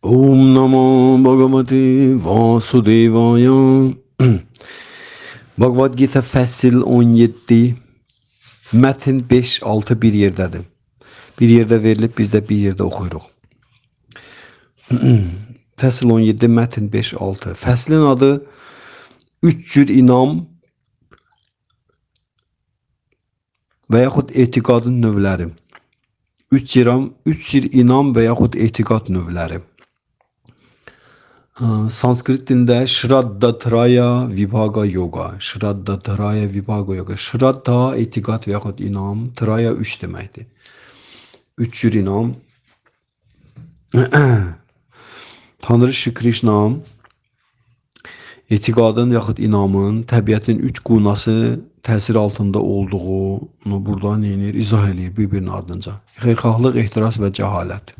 Om Namo Bhagavate Vasudevaya. Bhagavad Gita fəsil 17, mətn 5-6 bir yerdədir. Bir yerdə verilib, biz də bir yerdə oxuyuruq. Fəsil 17, mətn 5-6. Fəslin adı 3 cür inam və yaxud etiqadın növləri. 3 cür inam və yaxud etiqad növləri. Sanskrit dilində Shraddha Vibhaga Yoga. Shraddha Vibhaga Yoga. Shraddha etiqad və yaxud inam, Traya 3 deməkdir. 3 cür inam. Tanrı Şri Krishna etiqadın yaxud inamın təbiətin 3 qunası təsir altında olduğunu buradan izah edir bir-birinin ardınca. Xeyirxahlıq, ehtiras və cəhalət.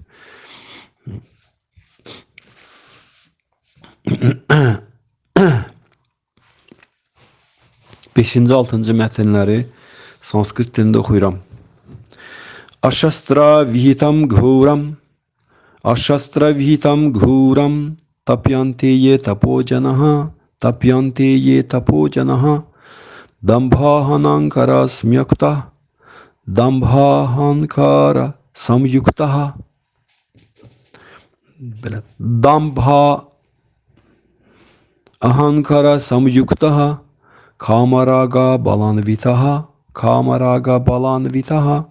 5-6 mətnləri Sanskrit dilində oxuyuram. Ashastra vihitam ghuram tapyante ye tapojanaha dambhahanankara samyukta dambha ahankara samyuktaha kamaraga balanvitaha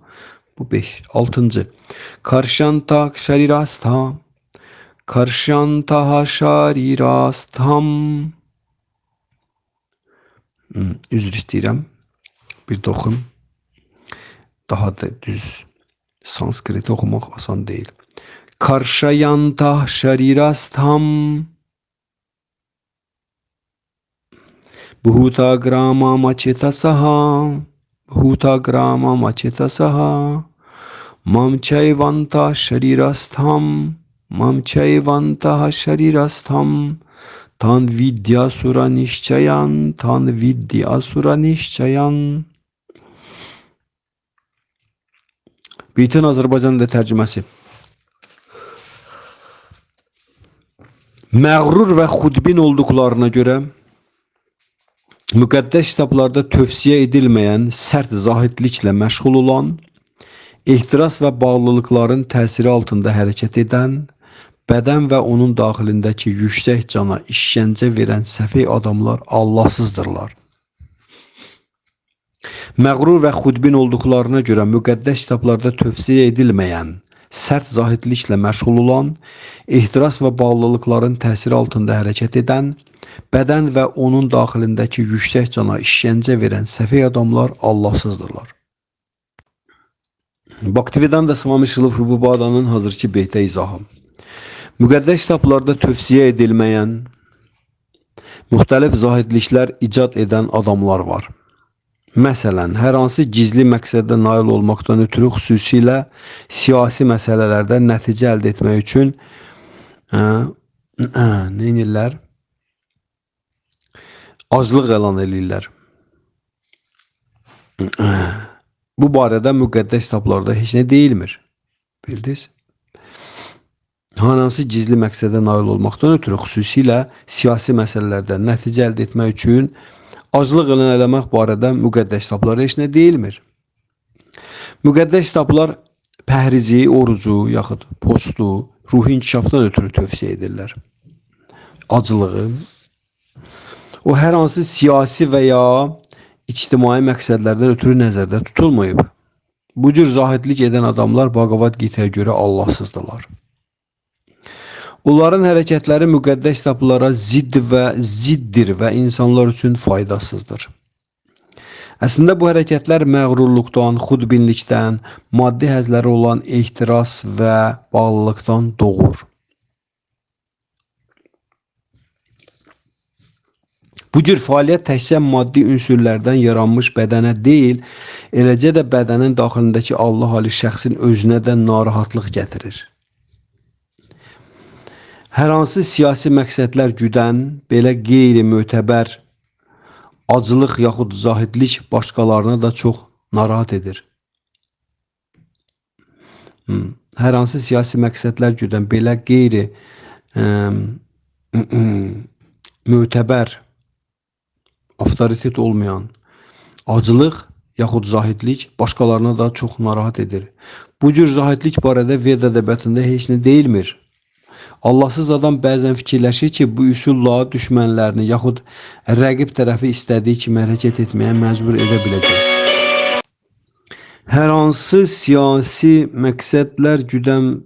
bu 5. 6. Karşantak şarirastham üzr istəyirəm. Bir də oxum. Daha da düz Sanskrit oxumaq asan deyil. Karşayantah şarirastham Bhutagrama machetasaha mamchayvanta sharirastham tan vidyasura nişçayan. Beytin Azərbaycan'da tərcüməsi. Məğrur və xudbin olduqlarına görə müqəddəs kitablarda tövsiyə edilməyən sərt zahidliklə məşğul olan, ehtiras və bağlılıqların təsiri altında hərəkət edən, bədən və onun daxilindəki yüksək cana işgəncə verən səfeh adamlar Allahsızdırlar. Məğrur və xudbin olduqlarına görə müqəddəs kitablarda tövsiyə edilməyən, sərt zahidliklə məşğul olan, ehtiras və bağlılıqların təsiri altında hərəkət edən, bədən və onun daxilindəki yüksək cana işgəncə verən səfeh adamlar Allahsızdırlar. Bhaktivedanta Swami Srila Prabhupāda'nın hazırki beytə izahı. Müqəddəs kitablarda tövsiyə edilməyən, müxtəlif zahidliklər icad edən adamlar var. Məsələn, hər hansı gizli məqsəddə nail olmaqdan ötürü xüsusilə siyasi məsələlərdə nəticə əldə etmək üçün nə edirlər? Aclıq elan edirlər. Bu barədə müqəddəs kitablarda heç nə deyilmir. Bildiniz? Hansı gizli məqsədə nail olmaqdan ötürü xüsusilə siyasi məsələlərdə nəticə əldə etmək üçün aclıq elan eləmək barədə müqəddəs kitablarda heç nə deyilmir. Müqəddəs kitablar pəhrizi, orucu, yaxud postu, ruhi inkişafdan ötürü tövsiyə edirlər. Aclığı. O hər hansı siyasi və ya ictimai məqsədlərdən ötürü nəzərdə tutulmayıb. Bu cür zahidlik edən adamlar Bhagavad Gita'ya görə Allahsızdılar. Onların hərəkətləri müqəddəs kitablara ziddir və insanlar üçün faydasızdır. Əslində bu hərəkətlər məğrurluqdan, xudbinlikdən, maddi həzləri olan ehtiras və bağlılıqdan doğur. Bu cür fəaliyyət təkcə maddi ünsürlərdən yaranmış bədənə deyil, eləcə də bədənin daxilindəki Allah ali şəxsin özünə də narahatlıq gətirir. Hər hansı siyasi məqsədlər güdən, belə qeyri-mötəbər acılıq yaxud zahidlik başqalarına da çox narahat edir. Hər hansı siyasi məqsədlər güdən belə qeyri mötəbər, avtoritet olmayan acılıq yaxud zahidlik başqalarına da çox narahat edir. Bu cür zahidlik barədə Veda ədəbiyyatında heç nə deyilmir. Allahsız adam bəzən fikirləşir ki, bu üsulla düşmənlərini yaxud rəqib tərəfi istədiyi kimi hərəkət etməyə məcbur edə biləcək. Hər hansı siyasi məqsədlər güdən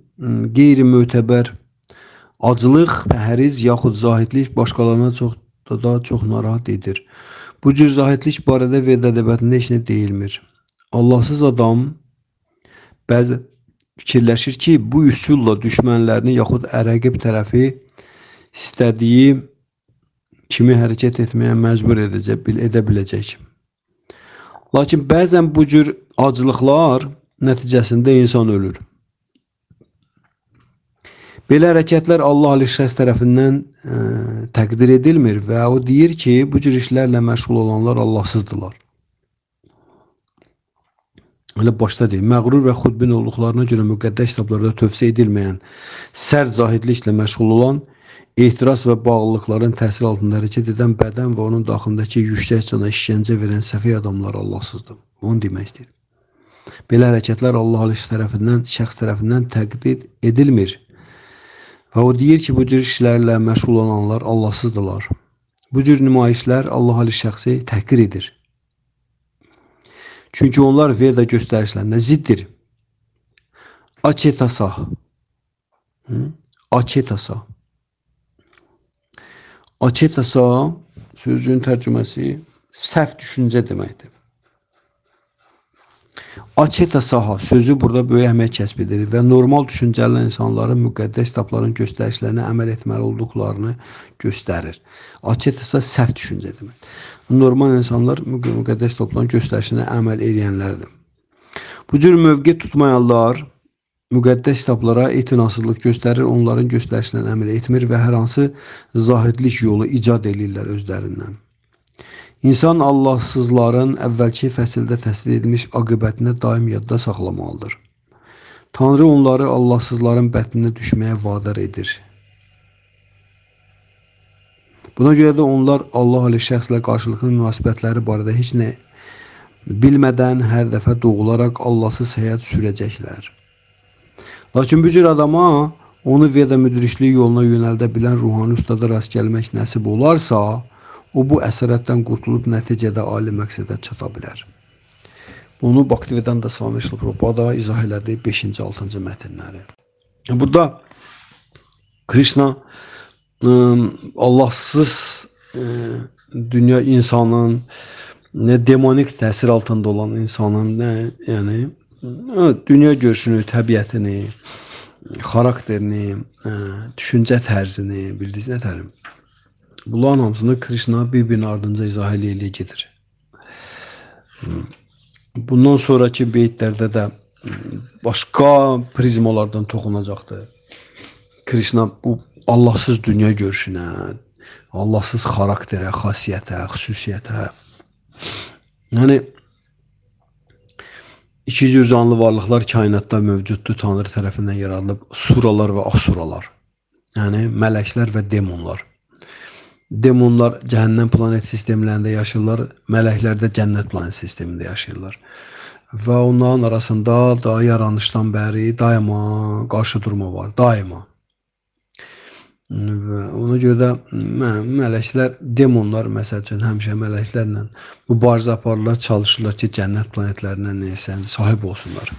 qeyri-mötəbər acılıq, pəhriz yaxud zahidlik başqalarına daha çox narahat edir. Bu cür zahidlik barədə Veda ədəbiyyatında heç nə deyilmir. Allahsız adam bəzən fikirləşir ki, bu üsulla düşmənlərini yaxud rəqib tərəfi istədiyi kimi hərəkət etməyə məcbur edə biləcək. Lakin bəzən bu cür acılıqlar nəticəsində insan ölür. Belə hərəkətlər Allah şəxs tərəfindən təqdir edilmir və o deyir ki, bu cür işlərlə məşğul olanlar Allahsızdırlar. Elə başda deyil, məğrur və xudbin olduqlarına görə müqəddəs kitablarda tövsiyə edilməyən sərt zahidliklə məşğul olan, ehtiras və bağlılıqların təsir altında hərəkət edən bədən və onun daxilindəki yüksək cana işgəncə verən səfih adamlar Allahsızdır. Onu demək istəyir. Belə hərəkətlər Allah şəxs tərəfindən təqdir edilmir. Və o deyir ki, bu cür işlərlə məşğul olanlar Allahsızdırlar. Bu cür nümayişlər Allah şəxsi təhqir edir. Çünki onlar Veda göstərişlərinə ziddir. Acetasa. Acetasa. Acetasa sözcüğün tərcüməsi səhv düşüncə deməkdir. Acetasaha sözü burada böyük əhəmiyyət kəsb edir və normal düşüncəli insanların müqəddəs kitabların göstərişlərinə əməl etməli olduqlarını göstərir. Acetasa səhv düşüncə demək. Normal insanlar müqəddəs kitabların göstərişinə əməl edənlərdir. Bu cür mövqe tutmayanlar müqəddəs kitablara etinasızlıq göstərir, onların göstərişlərinə əməl etmir və hər hansı zahidlik yolu icad edirlər özlərindən. İnsan Allahsızların əvvəlki fəsildə təsvir edilmiş aqibətinə daim yadda saxlamalıdır. Tanrı onları Allahsızların bətninə düşməyə vadar edir. Buna görə də onlar Allah şəxslə qarşılıqlı münasibətləri barədə heç nə bilmədən hər dəfə doğularaq Allahsız həyat sürəcəklər. Lakin bu cür adama onu Veda müdrikliyi yoluna yönəldə bilən ruhani ustada rast gəlmək nəsib olarsa, o bu əsarətdən qurtulub nəticədə ali məqsədə çata bilər. Bunu Bhaktivedanta Swami Srila Prabhupada izah elədi 5-ci 6-cı mətnləri. Burada Krishna Allahsız dünya insanın, ne demonik təsir altında olan insanın, yəni dünya görüşünü, təbiətini, xarakterini, düşüncə tərzini, bildiniz nə tərim? Bunların hamısını Krishna bir-birinin ardınca izah eləyə gedir. Bundan sonraki beytlərdə də başqa prizmalardan toxunacaqdır. Krishna bu Allahsız dünya görüşünə, Allahsız xarakterə, xasiyyətə, xüsusiyyətə, yəni iki cür canlı varlıqlar kainatda mövcuddur, Tanrı tərəfindən yaradılıb, suralar və asuralar, yəni mələklər və demonlar. Demonlar cəhənnəm planet sistemlərində yaşayırlar, mələklər də cənnət planet sistemində yaşayırlar. Və onların arasında da yaranışdan bəri daima qarşı durma var, daima. Və ona görə də mələklər, demonlar məsəl üçün həmişə mələklərlə mübarizə aparırlar, çalışırlar ki, cənnət planetlərinə neysə sahib olsunlar.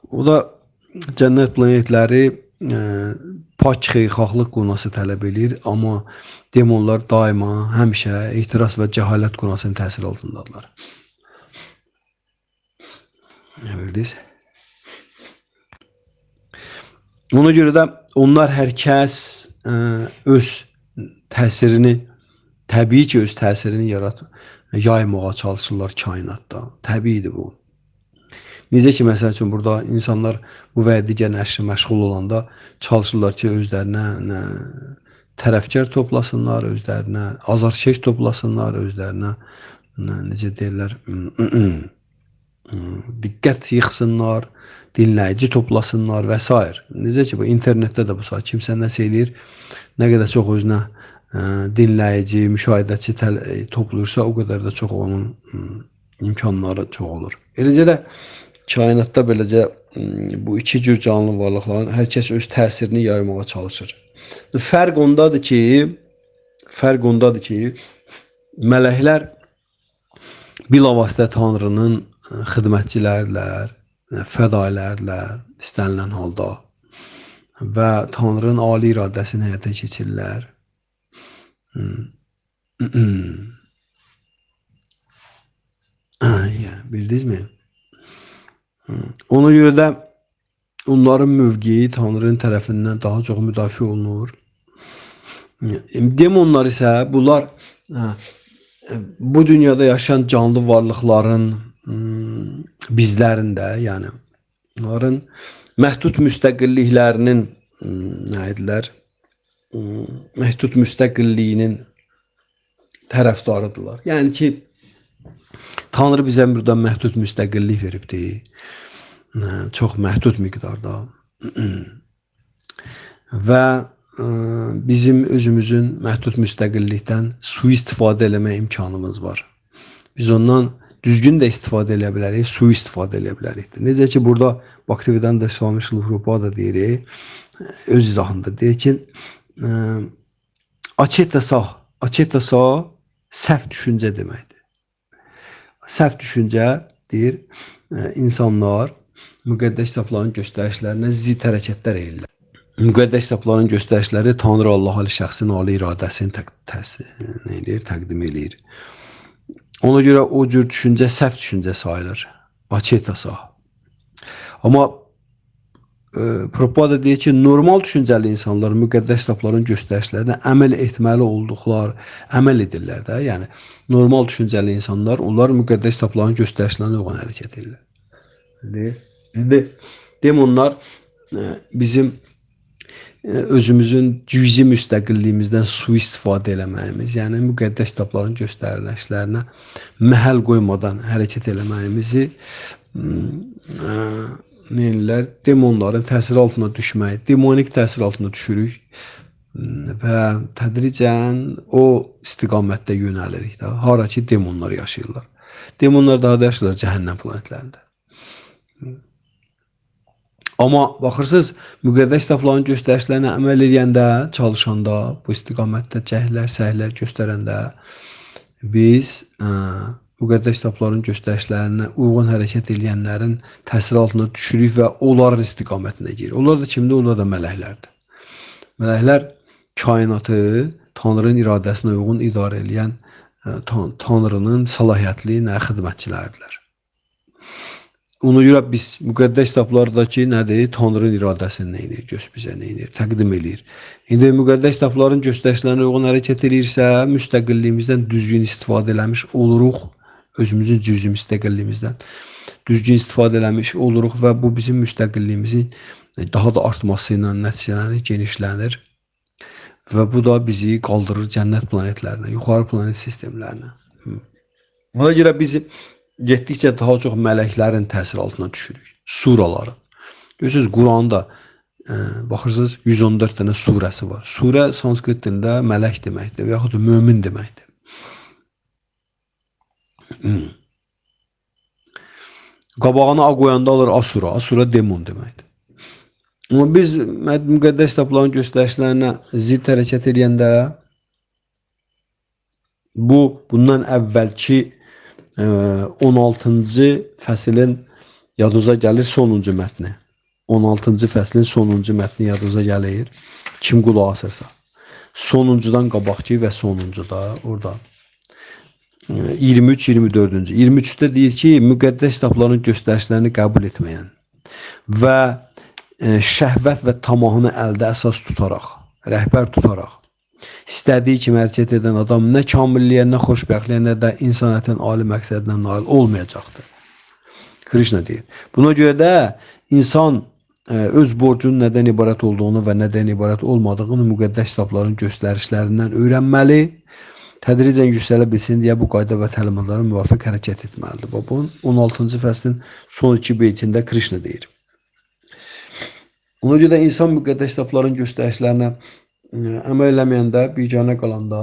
O da cənnət planetləri pak xeyirxahlıq qurnası tələb edir, amma demonlar daima həmişə ehtiras və cəhalət qurnasının təsir altındadılar. Nə bildiniz? Ona görə də onlar hər kəs öz təsirini, təbii ki, öz təsirini yaymağa çalışırlar kainatda. Təbiidir bu. Necə ki, məsəl üçün, burada insanlar bu və digər nəşrə məşğul olanda çalışırlar ki, özlərinə tərəfkar toplasınlar, özlərinə azarkeş toplasınlar, özlərinə necə deyirlər, diqqət yığsınlar, dinləyici toplasınlar və s. Necə ki, bu internetdə də bu saat kimsə nəsə eləyir, nə qədər çox özünə dinləyici, müşahidəçi toplayırsa, o qədər də çox onun imkanları çox olur. Eləcə də kainatda beləcə bu iki cür canlı varlıqların hər kəs öz təsirini yaymağa çalışır. Fərq ondadır ki, mələklər bilavasitə Tanrının xidmətçilərdirlər, fədailərdirlər istənilən halda və Tanrının ali iradəsini həyata keçirirlər. Bildinizmi? Ona görə də onların mövqeyi Tanrının tərəfindən daha çox müdafiə olunur. Demonlar isə bunlar bu dünyada yaşayan canlı varlıqların bizlərin də, yəni onların məhdud müstəqilliklərinin nə edirlər? Məhdud müstəqilliyinin tərəfdarıdırlar. Yəni ki, Tanrı bizə buradan məhdud müstəqillik veribdir. Çox məhdud miqdarda. Və bizim özümüzün məhdud müstəqillikdən sui-istifadə eləmə imkanımız var. Biz ondan düzgün də istifadə edə bilərik, sui-istifadə edə bilərik. Necə ki, burada Bhaktivedanta da Swami Rupa deyir, öz izahında deyir ki, Acetasa səhv düşüncə deməkdir. Səhv düşüncə deyir, insanlar müqəddəs kitabların göstərişlərinə zidd hərəkətlər edirlər. Müqəddəs kitabların göstərişləri Tanrı Allah şəxsin ali iradəsini təqdim edir. Ona görə o cür düşüncə səhv düşüncə sayılır. Acetasa. Amma Prabhupada deyir ki, normal düşüncəli insanlar müqəddəs kitabların göstərişlərinə əməl etməli əməl edirlər də. Yəni, normal düşüncəli insanlar, onlar müqəddəs kitabların göstərişlərinə uyğun hərəkət edirlər. İndi demonlar bizim özümüzün cüzi müstəqilliyimizdən sui-istifadə eləməyimiz, yəni müqəddəs kitabların göstərilişlərinə məhəl qoymadan hərəkət eləməyimizi neyirlər? Demonların təsir altına düşmək, demonik təsir altına düşürük və tədricən o istiqamətdə yönəlirik də. Hara ki, demonlar yaşayırlar. Demonlar daha da yaşayırlar cəhənnəm planetlərində. Amma baxırsınız, müqəddəs kitabların göstərişlərinə əməl edəndə, çalışanda, bu istiqamətdə cəhlər, səhlər göstərəndə biz müqəddəs kitabların göstərişlərinə uyğun hərəkət edənlərin təsir altına düşürük və onların istiqamətinə girir. Onlar da kimdir? Onlar da mələklərdir. Mələklər kainatı Tanrının iradəsinə uyğun idarə edən Tanrının səlahiyyətli xidmətçiləridirlər. Ona görə biz müqəddəs kitablardakı nədir? Tanrının iradəsini neyinir? Bizə neyinir? Təqdim edir. İndi müqəddəs kitabların göstərişlərinə uyğun hərəkət edirsə, müstəqilliyimizdən düzgün istifadə eləmiş oluruq. Özümüzün cüzi müstəqilliyimizdən düzgün istifadə eləmiş oluruq və bu bizim müstəqilliyimizin daha da artması ilə nəticələnir, genişlənir və bu da bizi qaldırır cənnət planetlərinə, yuxarı planet sistemlərinə. Ona görə bizim getdikcə daha çox mələklərin təsir altına düşürük. Suraların. Görürsünüz, Quranda baxırsınız 114 dənə surəsi var. Surə sanskrit dilində mələk deməkdir və yaxud da mömin deməkdir. Qabağına A qoyanda alır Asura. Asura demon deməkdir. Amma biz müqəddəs kitabların göstərişlərinə zidd hərəkət edəndə bundan əvvəlki 16-cı fəslin yadınıza gəlir sonuncu mətni. 16-cı fəslin sonuncu mətni yadınıza gəlir. Kim qulaq asırsa. Sonuncudan qabaqki və sonuncuda orada. 23-24-cü. 23-də deyir ki, müqəddəs kitabların göstərişlərini qəbul etməyən və şəhvət və tamahını əldə əsas tutaraq, rəhbər tutaraq, istədiyi kimi hərəkət edən adam nə kamilliyə, nə xoşbəxtliyə, nə də insaniyyətin ali məqsədinə nail olmayacaqdır. Krishna deyir. Buna görə də insan öz borcunun nədən ibarət olduğunu və nədən ibarət olmadığını müqəddəs kitabların göstərişlərindən öyrənməli tədricən yüksələ bilsin deyə bu qayda və təlimatlara müvafiq hərəkət etməlidir. Bu 16-cı fəslin son 2 beytində Krishna deyir. Ona görə də insan müqəddəs kitabların göstərişlərinə əməl eləməyəndə, biganə qalanda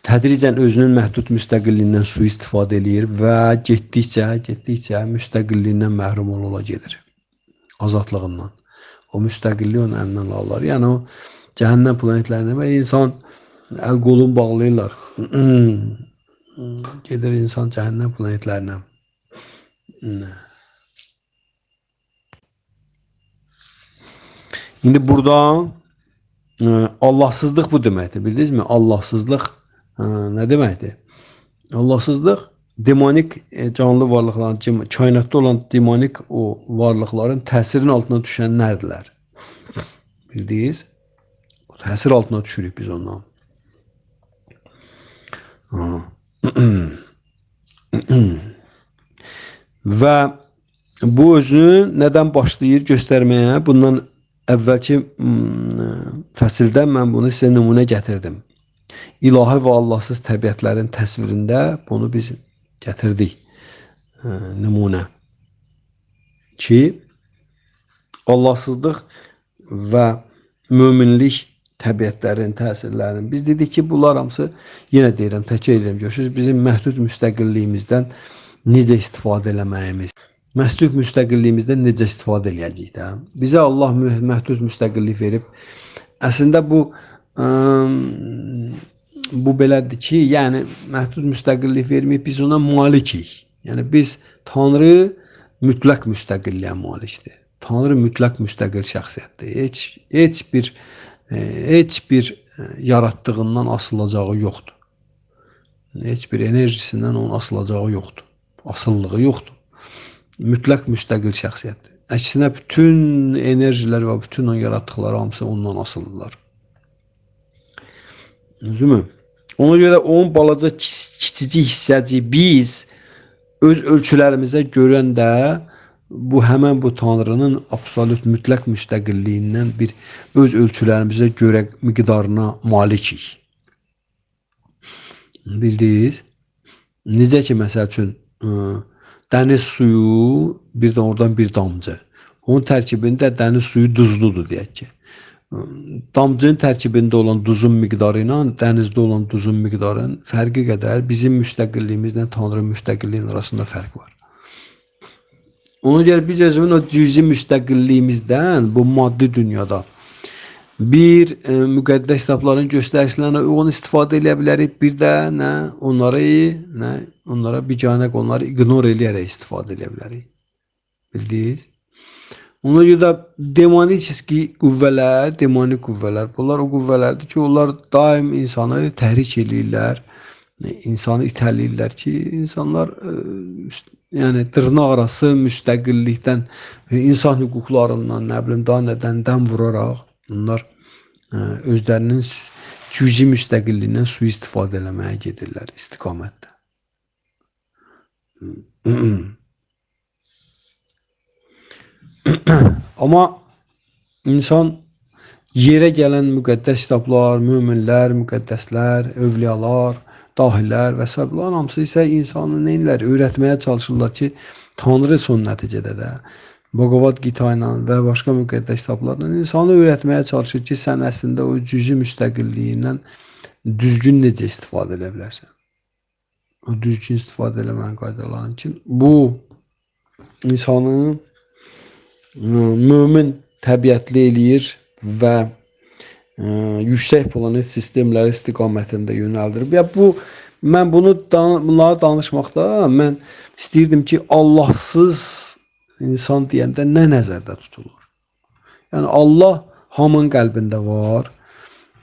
tədricən özünün məhdud müstəqilliyindən sui-istifadə eləyir və getdikcə müstəqilliyindən məhrum ola gedir. Azadlığından. O müstəqilliyi onun əlindən alırlar. Yəni o cəhənnəm planetlərinə və insan əl qolunu bağlayırlar. Gedir insan cəhənnəm planetlərinə. İndi burada Allahsızlıq bu deməkdir. Bildinizmi? Allahsızlıq nə deməkdir? Allahsızlıq demonik canlı varlıqların, kainatda olan demonik o varlıqların təsirin altına düşənlərdirlər. Bildiniz? Təsir altına düşürük biz ondan. Və bu özünü nədən başlayır göstərməyə? Bundan əvvəlki fəsildə mən bunu sizə nümunə gətirdim. İlahi və Allahsız təbiətlərin təsvirində bunu biz gətirdik. Nümunə. Ki, Allahsızlıq və möminlik təbiətlərin təsirlərinin. Biz dedik ki, bunlar hamısı, yenə deyirəm, təkrar edirəm, görürsünüz, bizim məhdud müstəqilliyimizdən necə istifadə eləməyimiz. Məhdud müstəqilliyimizdən necə istifadə eləyəcəyik də. Bizə Allah məhdud müstəqillik verib. Əslində bu belədir ki, yəni məhdud müstəqillik verməyib, biz ona malikik. Yəni biz Tanrı mütləq müstəqilliyə malikdir. Tanrı mütləq müstəqil şəxsiyyətdir. Heç bir yaratdığından asılacağı yoxdur. Heç bir enerjisindən onun asılacağı yoxdur. Asıllığı yoxdur. Mütləq müstəqil şəxsiyyətdir. Əksinə bütün enerjilər və bütün o yaratdıqları hamısı ondan asılıdırlar. Düzmü? Ona görə onun balaca kiçicik hissəci biz öz ölçülərimizə görəndə bu həmən bu Tanrının absolut mütləq müstəqilliyindən bir öz ölçülərimizə görə miqdarına malikik. Bildiniz? Necə ki, məsəl üçün dəniz suyu bir də oradan bir damcı. Onun tərkibində dəniz suyu duzludur deyək ki. Damcının tərkibində olan duzun miqdarı ilə dənizdə olan duzun miqdarının fərqi qədər bizim müstəqilliyimizlə Tanrının müstəqilliyinin arasında fərq var. Ona görə biz özümün o cüzi müstəqilliyimizdən bu maddi dünyada bir müqəddəs kitabların göstərişlərinə uyğun istifadə edə bilərik. Bir də onlara biganə, onları ignor eləyərək istifadə edə bilərik. Bildiniz? Ona görə də demonik qüvvələr, bunlar o qüvvələrdir ki, onlar daim insanı təhrik edirlər, insanı itələyirlər ki, insanlar yəni dırnaq arası müstəqillikdən, insan hüquqlarından, nə bilim, daha nədən dəm vuraraq onlar özlərinin cüzi müstəqilliyindən sui-istifadə eləməyə gedirlər istiqamətdə. Amma insan yerə gələn müqəddəs kitablar, möminlər, müqəddəslər, övliyalar, dahilər və s. Bunların hamısı isə insanı neylər öyrətməyə çalışırlar ki, Tanrı son nəticədə də Bhagavad Gita ilə və başqa müqəddəs kitablarla insanı öyrətməyə çalışır ki, sən əslində o cüzi müstəqilliyindən düzgün necə istifadə edə bilərsən. O düzgün istifadə eləməyin qaydalarının ki, bu insanı mömin təbiətli eləyir və yüksək planet sistemləri istiqamətində yönəldir. Mən bunları danışmaqda mən istəyirdim ki, Allahsız insan deyəndə nə nəzərdə tutulur? Yəni Allah hamının qəlbində var.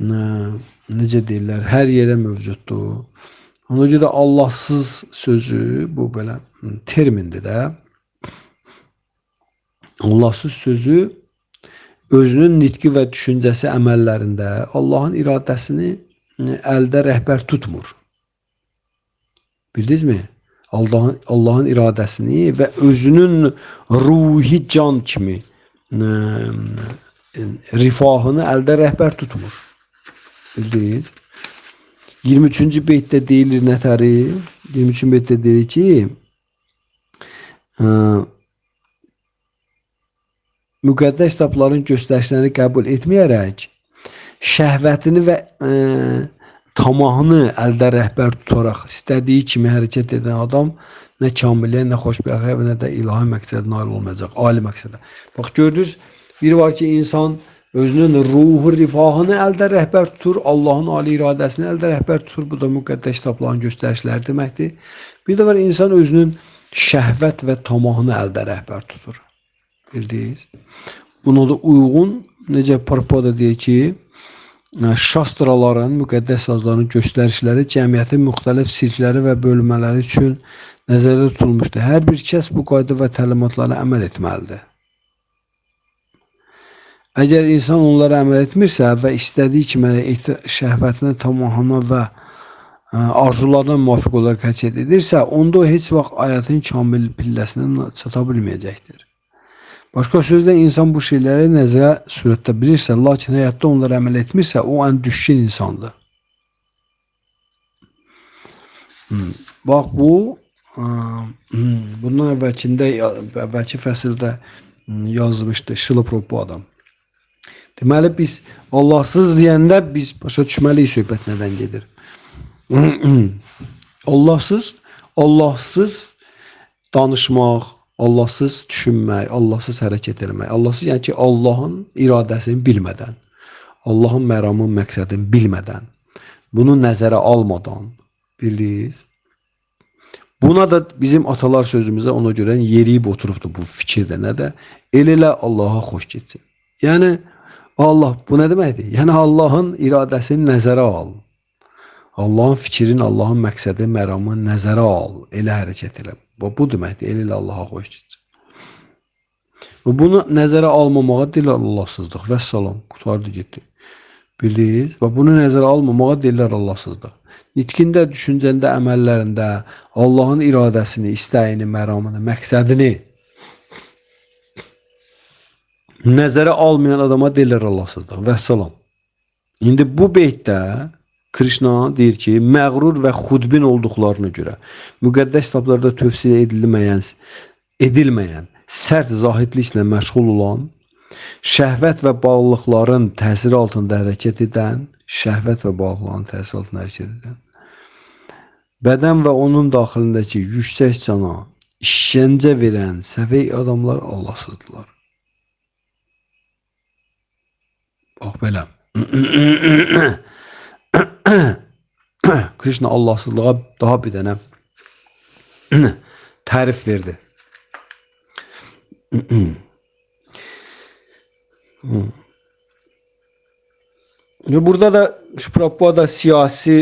Necə deyirlər, hər yerə mövcuddur. Ona görə Allahsız sözü bu belə termindir də. Allahsız sözü özünün nitqi və düşüncəsi əməllərində Allahın iradəsini əldə rəhbər tutmur. Bildinizmi? Allahın iradəsini və özünün ruhi can kimi rifahını əldə rəhbər tutmur. Bildiniz? 23-cü beytdə deyilir nətəri? 23-cü beytdə deyir ki, müqəddəs kitabların göstərişlərini qəbul etməyərək şəhvətini və tamahını əldə rəhbər tutaraq istədiyi kimi hərəkət edən adam nə kamilliyə, nə xoşbəxtliyə və nə də ilahi məqsədə nail olmayacaq, ali məqsədə. Bax gördünüz, bir var ki, insan özünün ruhu rifahını əldə rəhbər tutur, Allahın ali iradəsini əldə rəhbər tutur. Bu da müqəddəs kitabların göstərişləri deməkdir. Bir də var, insan özünün şəhvət və tamahını əldə rəhbər tutur. Bildiniz? Buna da uyğun, necə Prabhupada deyir ki, şastraların, müqəddəs sazların göstərişləri cəmiyyətin müxtəlif sirkləri və bölmələri üçün nəzərdə tutulmuşdur. Hər bir kəs bu qayda və təlimatlara əməl etməlidir. Əgər insan onlara əməl etmirsə və istədiyi kimi şəhvətinə, tamahına və arzularına müvafiq olaraq hərəkət edirsə, onda o heç vaxt həyatın kamil pilləsinə çata bilməyəcəkdir. Başqa sözlə, insan bu şeyləri nəzərə surətdə bilirsə, lakin həyatda onlara əməl etmirsə, o ən düşkün insandır. Bax, bu, bundan əvvəlki fəsildə yazmışdı Şrila Prabhupada. Deməli, biz Allahsız deyəndə biz başa düşməliyik söhbət nədən gedir. Allahsız danışmaq, Allahsız düşünmək, Allahsız hərəkət etmək. Allahsız, yəni ki, Allahın iradəsini bilmədən, Allahın məramı, məqsədini bilmədən, bunu nəzərə almadan, bildiniz. Buna da bizim atalar sözümüzə ona görə yeriyib oturubdur bu fikirdə. Nədə? El-elə Allaha xoş getsin. Yəni, Allah, bu nə deməkdir? Yəni, Allahın iradəsini nəzərə al. Allahın fikrin, Allahın məqsədi, məramı nəzərə al. Elə hərəkət elə. Bu deməkdir, el-elə Allaha xoş getsin. Bunu nəzərə almamağa deyirlər Allahsızlıq. Vəssalam, qutardı getdi. Bildiniz? Bunu nəzərə almamağa deyirlər Allahsızlıq. Nitqində, düşüncəndə, əməllərində Allahın iradəsini, istəyini, məramını, məqsədini nəzərə almayan adama deyirlər Allahsızlıq. Vəssalam. İndi bu beytdə Krishna deyir ki, məğrur və xudbin olduqlarına görə müqəddəs kitablarda tövsiyə edilməyən sərt zahidliklə məşğul olan, şəhvət və bağlılıqların təsiri altında hərəkət edən, bədən və onun daxilindəki yüksək cana işgəncə verən səfeh adamlar Allahsızdılar. Bax belə. Krishna Allahsızlığa daha bir dənə tərif verdi. Burada da Prabhupada siyasi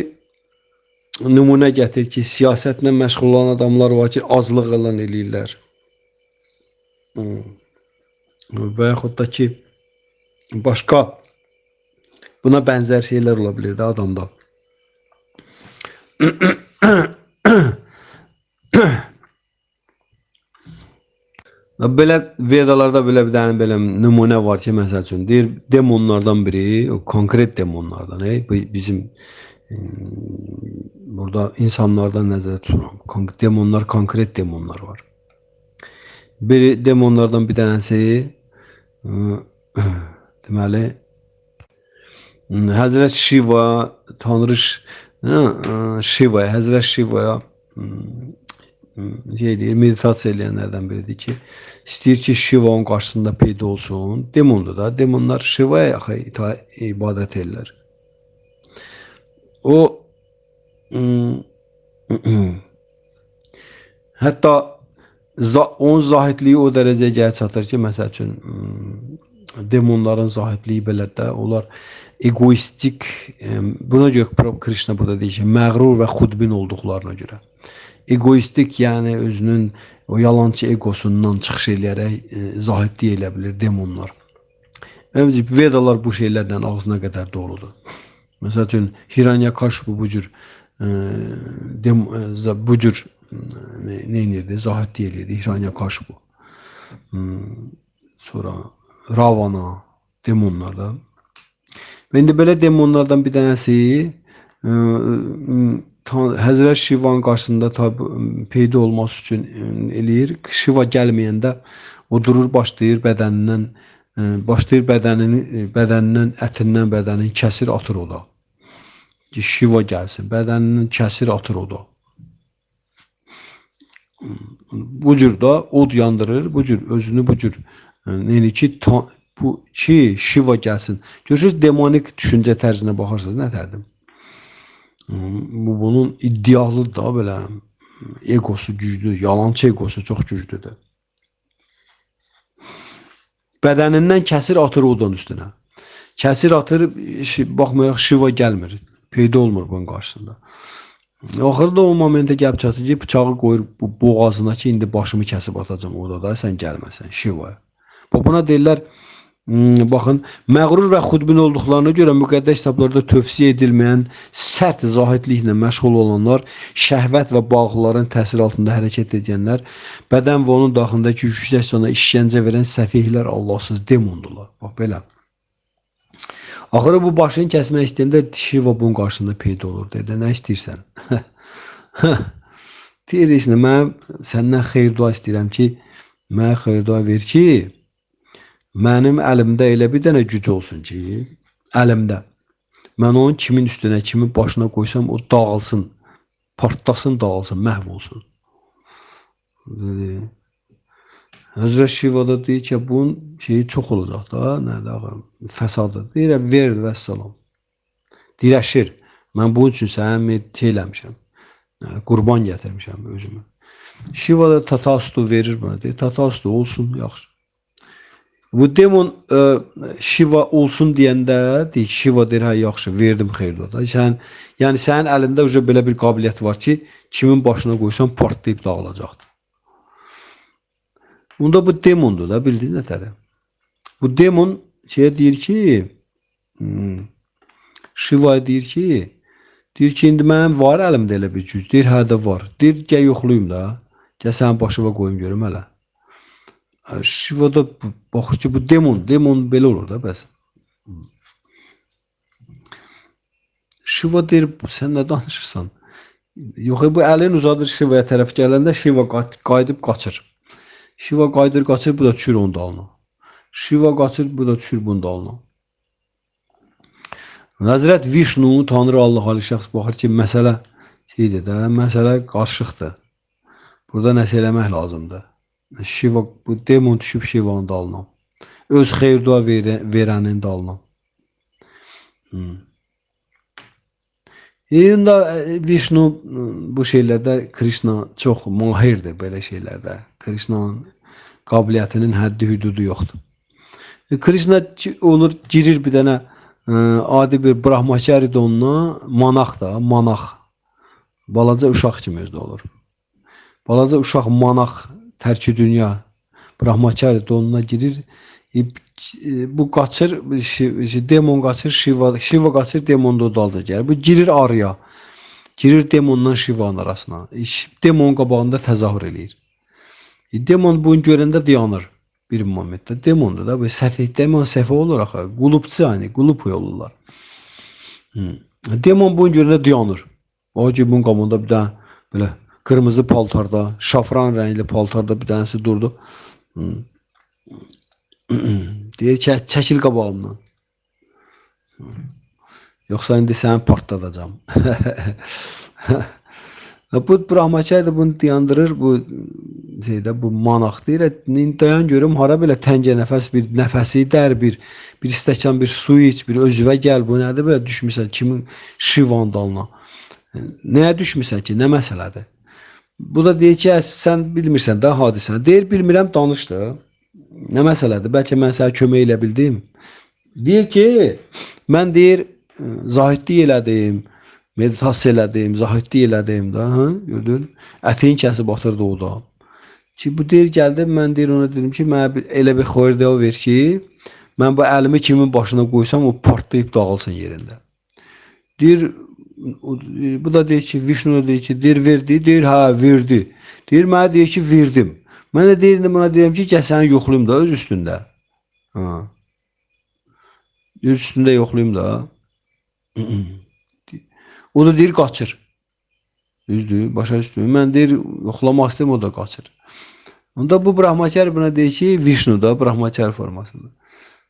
nümunə gətir ki, siyasətlə məşğul olan adamlar var ki, azlıq elan eləyirlər. Və yaxud da ki, başqa buna bənzər şeylər ola bilir də adamda. Belə Vedalarda belə bir dənə belə nümunə var ki, məsəl üçün deyir, demonlardan biri, o konkret demonlardan, bizim burada insanlardan nəzərə tutulan demonlar, konkret demonlar var. Bir demonlardan bir dənəsi deməli Həzrət Şiva, Tanrı Şivaya, Həzrət Şivaya meditasiya eləyənlərdən biridir ki, istəyir ki, Şiva onun qarşısında peyda olsun. Demondur da, demonlar Şivaya ibadət edirlər. O hətta onun zahidliyi o dərəcəyə gəlib çatır ki, məsəl üçün demonların zahidliyi belə də, onlar egoistik, buna görə Krishna burada deyir ki, məğrur və xudbin olduqlarına görə. Egoistik, yəni özünün o yalancı egosundan çıxış eləyərək zahidlik elə bilir demonlar. Vedalar bu şeylərlə ağzına qədər doğrudur. Məsəl üçün Hiranyakashipu bu cür nə edirdi? Zahidlik eləyirdi Hiranyakashipu. Sonra Ravana, demonlardan. Və indi belə demonlardan bir dənəsi Həzrət Şivanın qarşısında tabi peyda olması üçün eləyir. Şiva gəlməyəndə o durur, başlayır bədənindən bədənindən, ətindən bədənin kəsir, atır o da. Şiva gəlsin, bədənindən kəsir, atır o da. Bu cür da od yandırır, bu cür özünü bu cür yəni ki, bu ki Şiva gəlsin. Görürsünüz, demonik düşüncə tərzinə baxarsınız, nə tərdim? Bunun iddialı da belə egosu güclü, yalancı egosu çox güclüdür. Bədənindən kəsir, atır odun üstünə. Kəsir, atır, baxmayaraq Şiva gəlmir, peyda olmur bunun qarşısında. Axırda o momentə gəlib çatır ki, bıçağı qoyur bu boğazına ki, indi başımı kəsib atacağım odada, sən gəlməsən Şivaya. Buna deyirlər, baxın, məğrur və xudbin olduqlarına görə müqəddəs kitablarda tövsiyə edilməyən sərt zahidliklə məşğul olanlar, şəhvət və bağlıların təsir altında hərəkət edənlər, bədən və onun daxilindəki yüksək sona işgəncə verən səfihlər, Allahsız demondurlar. Bax, belə. Axırı bu başını kəsmək istəyəndə Şiva bunun qarşısında peyda olur. Dedi, nə istəyirsən? Deyir, işte, mən səndən xeyir dua istəyirəm ki, mənə xeyir dua ver ki, mənim əlimdə elə bir dənə güc olsun ki, əlimdə. Mən onun kimin üstünə, kimin başına qoysam, o dağılsın, partlasın, dağılsın, məhv olsun. Dedi. Həzrət Şiva da deyir ki, bunun şeyi çox olacaq da, nədir, fəsadı. Deyir, ver və salam. Dirəşir. Mən bunun üçün sənə şey eləmişəm, qurban gətirmişəm özümü. Şiva da tatastu verir buna, deyir, tatastu olsun, yaxşı. Bu demon Şiva olsun deyəndə, deyir, Şiva deyir, hə, yaxşı, verdim xeyirdə da. Yəni, sənin əlində belə bir qabiliyyət var ki, kimin başına qoysan partlayıb dağılacaqdır. Onda bu demondur da, bildin nətəri. Bu demon deyir ki, Şivaya deyir ki, indi mənim var əlimdə elə bir güc. Deyir, hə də var. Deyir, gəl yoxlayım da, gəl sənin başıma qoyum görüm hələ. Şiva da baxır ki, bu demon belə olur da, bəs. Şiva deyir, sən nə danışırsan? Yox, bu əlin uzadır Şivaya tərəf gələndə Şiva qayıdıb qaçır. Şiva qayıdır, qaçır, bu da düşür onun dalına. Şiva qaçır, bu da düşür bunun dalına. Həzrət Vişnu, Tanrı Allah Ali şəxs baxır ki, məsələ şeydir də, məsələ qarışıqdır. Burada nəsə eləmək lazımdır. Şiva, bu demon düşüb Şivanın dalına. Öz xeyir dua verənin dalına. İndi Vişnu bu şeylərdə, Krishna çox mahirdir belə şeylərdə. Krishna'nın qabiliyyətinin həddi hüdudu yoxdur. Krishna olur, girir bir dənə adi bir brahmachari donuna, manaq da, manaq. Balaca uşaq kimi özdə olur. Balaca uşaq manaq, tərki dünya, brahmachari donuna girir. Bu qaçır, demon qaçır, Şiva qaçır, demon da dalca gəlir. Bu girir araya, girir demonla Şivanın arasına. Demon qabağında təzahür eləyir. Demon bunu görəndə dayanır bir momentdə. Demondur da, demon səfih olur axı, qulubçu, hani, qulub olurlar. Demon bunu görəndə dayanır. O ki, bunun qabağında bir dənə belə qırmızı paltarda, şafran rəngli paltarda bir dənəsi durdu. Deyir ki, çəkil qabağımdan. Yoxsa indi səni partladacam. Bu brahmachari da bunu dayandırır, bu manaq deyir, dayan görüm, hara belə təngə nəfəs, bir nəfəsi dər, bir stəkan, bir su iç, bir özüvə gəl, bu nədir belə düşmüsən, kimin Şivanın dalına. Nəyə düşmüsən ki, nə məsələdir? Bu da deyir ki, sən bilmirsən də hadisəni. Deyir, bilmirəm, danış da. Nə məsələdir? Bəlkə mən sənə kömək elə bildim. Deyir ki, mən deyir, zahidlik elədim, meditasiya elədim, zahidlik elədim da, gördün? Əteyin kəsib atırdı o da. Ki, bu deyir, gəldim, mən deyir, ona dedim ki, mənə elə bir xeyir dua ver ki, mən bu əlimi kimin başına qoysam, o partlayıb dağılsın yerində. Deyir, bu da deyir ki, Vişnu da deyir ki, deyir, verdi, deyir, hə, verdi. Deyir, mənə deyir ki, verdim. Mən də deyir, buna deyirəm ki, gəl səni yoxlayım da öz üstündə. Öz üstündə yoxlayım da. O da deyir qaçır. Düzdür, başa düşdün. Mən deyir yoxlamaq istəyirəm, o da qaçır. Onda bu Brahmachari buna deyir ki, Vishnu da Brahmachari formasında.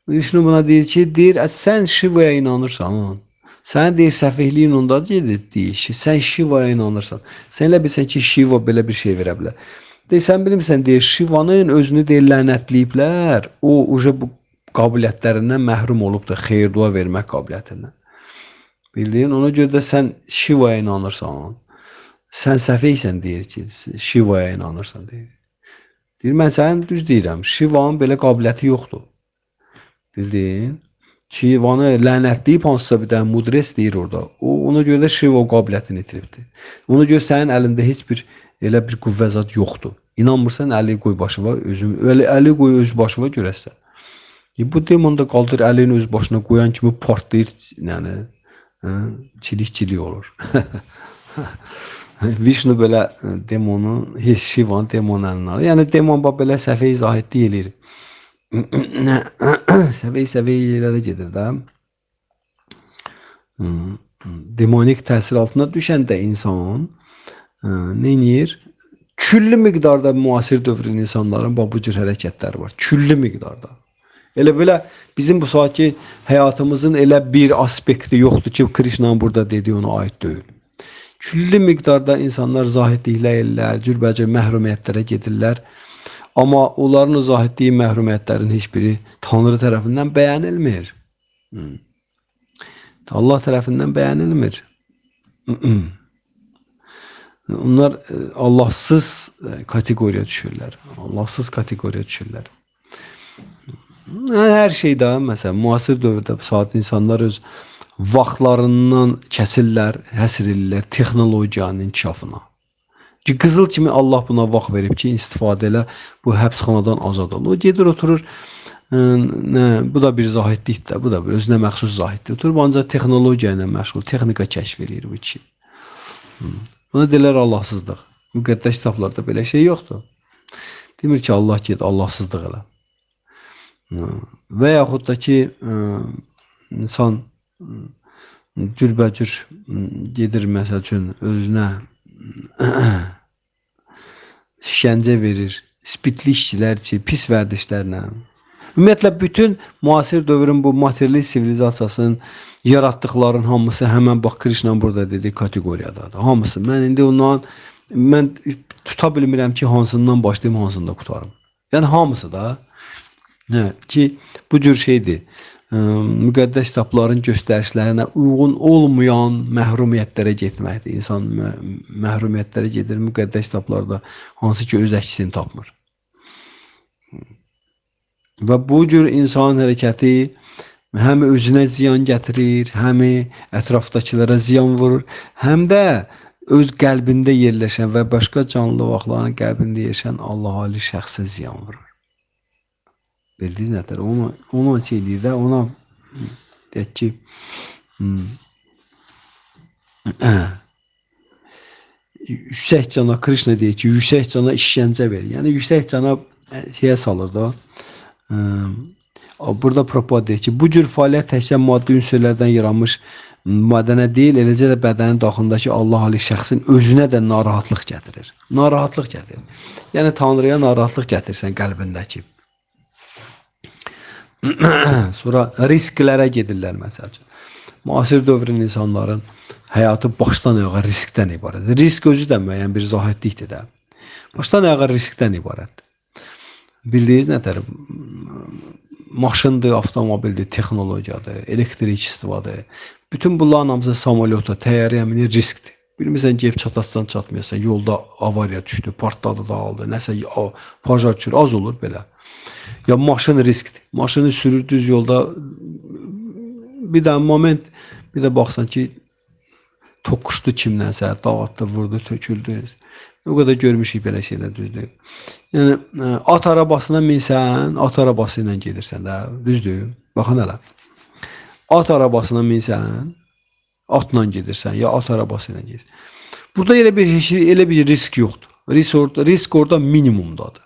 Vishnu buna deyir ki, sən Shivaya inanırsan. Sən deyir səfehliyin ondadır deyir ki, sən Shivaya inanırsan. Sən elə bilsən ki, Shiva belə bir şey verə bilər. Deyir, sən bilmirsən deyir, Shivanın özünü deyir lənətləyiblər. O bu qabiliyyətlərindən məhrum olubdur, xeyir dua vermək qabiliyyətindən. Bildiyin, ona görə də sən Shivaya inanırsan. Sən səfehsən deyir ki, Shivaya inanırsan deyir. Deyir, mən sənin düz deyirəm, Shivanın belə qabiliyyəti yoxdur. Bildin? Shivanı lənətləyib hansısa bir dənə mudres deyir orada. Ona görə də Shiva qabiliyyətini itiribdir. Ona görə sənin əlində heç bir elə bir qüvvə zat yoxdur. İnanmırsan, əli qoy başına, əli qoy öz başına görəsən. Bu demon da qaldır əlini öz başına qoyan kimi partlayır, yəni çilik-çilik olur. Vishnu belə demonu, heç Shivan demon əlinə alır. Yəni demon belə səfeh zahid deyilir. Səvey yerlərə gedir də. Demonik təsir altına düşəndə insan neyir? Küllü miqdarda müasir dövrün insanların bu cür hərəkətləri var. Küllü miqdarda. Elə belə bizim bu saatki həyatımızın elə bir aspekti yoxdur ki, Krishna'nın burada dediyi ona aid deyil. Küllü miqdarda insanlar zahidliklə ellər, cürbəcə məhrumiyyətlərə gedirlər. Amma onların zahidliyi məhrumiyyətlərin heç biri Tanrı tərəfindən bəyənilmir. Allah tərəfindən bəyənilmir. Onlar Allahsız kateqoriya düşürlər. Allahsız kateqoriya düşürlər. Hər şeydə, məsələn, müasir dövrdə saat insanlar öz vaxtlarından kəsirlər, həsr edirlər texnologiyanın inkişafına. Ki, qızıl kimi Allah buna vaxt verib ki, istifadə elə bu həbsxanadan azad olur. O gedir, oturur, bu da bir zahidlikdir, bu da bir özünə məxsus zahiddir. Oturub ancaq texnologiya ilə məşğul, texnika kəşf edir bu ki. Buna deyirlər Allahsızlıq. Müqəddəs kitablarda belə şey yoxdur. Demir ki, Allah get, Allahsızlıq elə. Və yaxud da ki, insan cürbəcür gedir, məsəl üçün, özünə şəncə verir, spitli işçilər ki, pis vərdişlərlə. Ümumiyyətlə, bütün müasir dövrün bu materialist sivilizasiyasının yaratdıqların hamısı həmən bax Krishna'nın burada dediyi kateqoriyadadır. Hamısı. Mən indi ondan tuta bilmirəm ki, hansından başlayım, hansında qutarım. Yəni hamısı da ki, bu cür şeydir. Müqəddəs kitabların göstərişlərinə uyğun olmayan məhrumiyyətlərə getməkdir. İnsan məhrumiyyətlərə gedir, müqəddəs kitablarda hansı ki öz əksini tapmır. Və bu cür insan hərəkəti həm özünə ziyan gətirir, həm ətrafdakılara ziyan vurur, həm də öz qəlbində yerləşən və başqa canlı vaxtların qəlbində yerləşən Allah-Ali şəxsə ziyan vurur. Bildiniz nətər? Onu şey deyir də, ona deyək ki, yüksək cana, Krishna deyir ki, yüksək cana işgəncə verir. Yəni, yüksək cana şeyə salır da, burada Prabhupada deyir ki, bu cür fəaliyyət təkcə maddi ünsürlərdən yaranmış mədənə deyil, eləcə də bədənin daxilindəki Allah-Ali şəxsin özünə də narahatlıq gətirir. Narahatlıq gətirir. Yəni, Tanrıya narahatlıq gətirsən qəlbindəki. Sonra risklərə gedirlər, məsəl üçün. Müasir dövrün insanların həyatı başdan ayağa riskdən ibarət. Risk özü də müəyyən bir zahidlikdir də. Başdan ayağa riskdən ibarətdir. Bildiyiniz nətər? Maşındır, avtomobildir, texnologiyadır, elektrik istifadə. Bütün bunların hamısı samolyota, təyyarəyə minir, riskdir. Bilmirsən, gəlib çatasından çatmıyorsan, yolda avariya düşdü, partladı, dağıldı, nəsə pajar düşür, az olur belə. Ya maşın riskdir. Maşını sürür düz yolda bir də moment, bir də baxsan ki, toqquşdu kimlənsə, dağıtdı, vurdu, töküldü. O qədər görmüşük belə şeylər düzdür. Yəni, at arabasına minsən, at arabası ilə gedirsən də, düzdür. Baxın hələ. At arabasına minsən, atla gedirsən, ya at arabası ilə gedirsən. Burada elə bir risk yoxdur. Risk orada minimumdadır.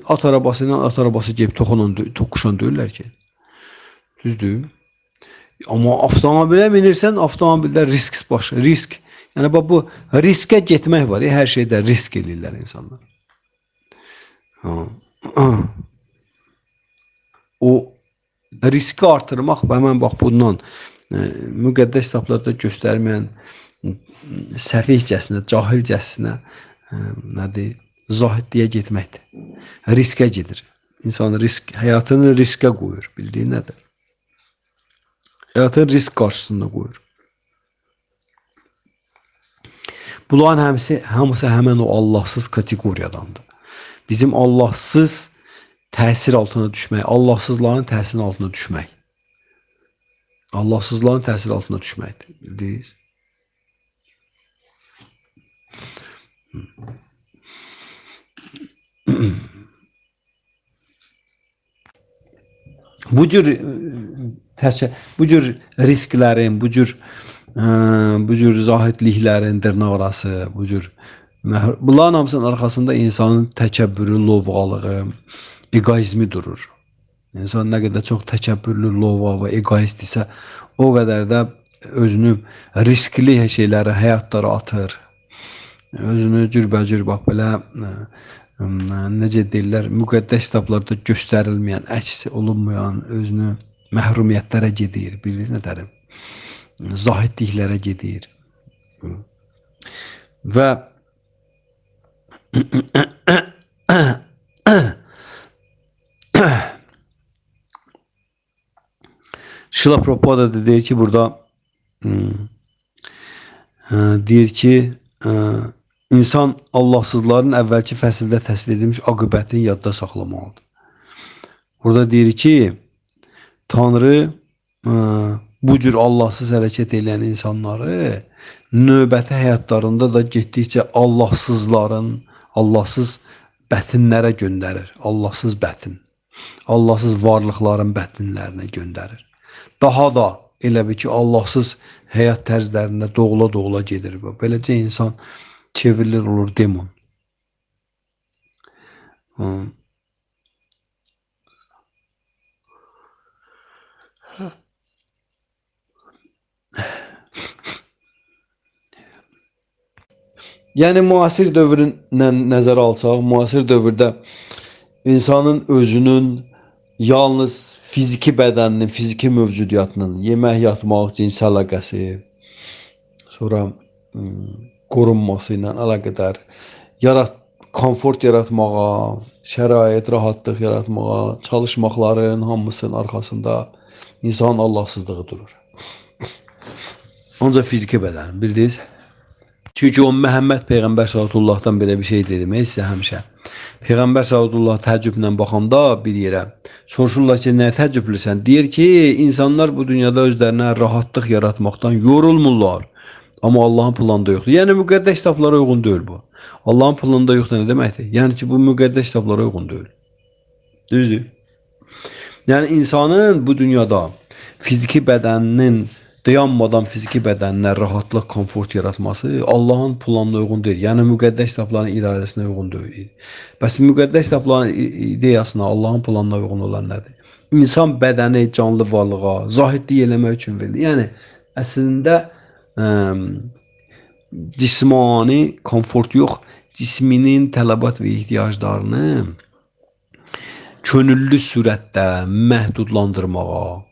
At arabası ilə at arabası gəlib toqquşan deyirlər ki. Düzdür. Amma avtomobilə minirsən, avtomobildə risk. Yəni bax bu riskə getmək var. Hər şeydə risk eləyirlər insanlar. Ha. O riski artırmaq və mən bax bundan müqəddəs kitablarda göstərməyən səfihcəsinə, cahilcəsinə nədir? Zahidliyə getməkdir. Riskə gedir. İnsan həyatını riskə qoyur. Bildiyi nədir? Həyatını risk qarşısında qoyur. Bunların hamısı həmən o Allahsız kateqoriyadandır. Bizim Allahsız təsir altına düşmək, Allahsızların təsirin altına düşmək. Allahsızların təsir altına düşməkdir. Bildiniz? Bu cür risklərin, bu cür zahidliklərin dırnaqarası, bunların hamısının arxasında insanın təkəbbürü, lovğalığı, egoizmi durur. İnsan nə qədər çox təkəbbürlü, lovğa və egoist isə, o qədər də özünü riskli şeylərə, həyatlara atır. Özünü cürbəcür bax belə necə deyirlər, müqəddəs kitablarda göstərilməyən, əks olunmayan, özünü məhrumiyyətlərə gedir. Bilirsiniz nə dərim? Zahidliklərə gedir. Və Şila Prabhupada da deyir ki, burada deyir ki, insan Allahsızların əvvəlki fəsildə təsvir edilmiş aqibətini yadda saxlamalıdır. Burada deyir ki, Tanrı bu cür Allahsız hərəkət edən insanları növbəti həyatlarında da getdikcə Allahsız bətinlərə göndərir. Allahsız bətin. Allahsız varlıqların bətinlərinə göndərir. Daha da elə bir ki, Allahsız həyat tərzlərində doğula gedir. Beləcə insan çevrilir olur demon. Yəni müasir dövründən nəzərə alsaq, müasir dövrdə insanın özünün yalnız fiziki bədəninin, fiziki mövcudiyyatının, yemək, yatmaq, cins əlaqəsi, sonra qorunması ilə əlaqədar komfort yaratmağa, şərait, rahatlıq yaratmağa, çalışmaqların hamısının arxasında insanın Allahsızlığı durur. Ancaq fiziki bədən, bildiniz? Çünki o Məhəmməd Peyğəmbər Sallallahu belə bir şey dedim sizə həmişə. Peyğəmbər Sallallahu təəccüblə baxanda bir yerə soruşurlar ki, nə təəccüblüsən? Deyir ki, insanlar bu dünyada özlərinə rahatlıq yaratmaqdan yorulmurlar. Amma Allahın planında yoxdur. Yəni müqəddəs kitablara uyğun deyil bu. Allahın planında yoxdur nə deməkdir? Yəni ki, bu müqəddəs kitablara uyğun deyil. Düzdür? Yəni insanın bu dünyada fiziki bədəninin dayanmadan fiziki bədəninə rahatlıq, komfort yaratması Allahın planına uyğun deyil. Yəni müqəddəs kitabların iradəsinə uyğun deyil. Bəs müqəddəs kitabların ideyasına, Allahın planına uyğun olan nədir? İnsan bədəni canlı varlığa, zahidlik eləmək üçün verilir. Yəni əslində cismani komfort yox, cisminin tələbat və ehtiyaclarını könüllü sürətdə məhdudlandırmağa,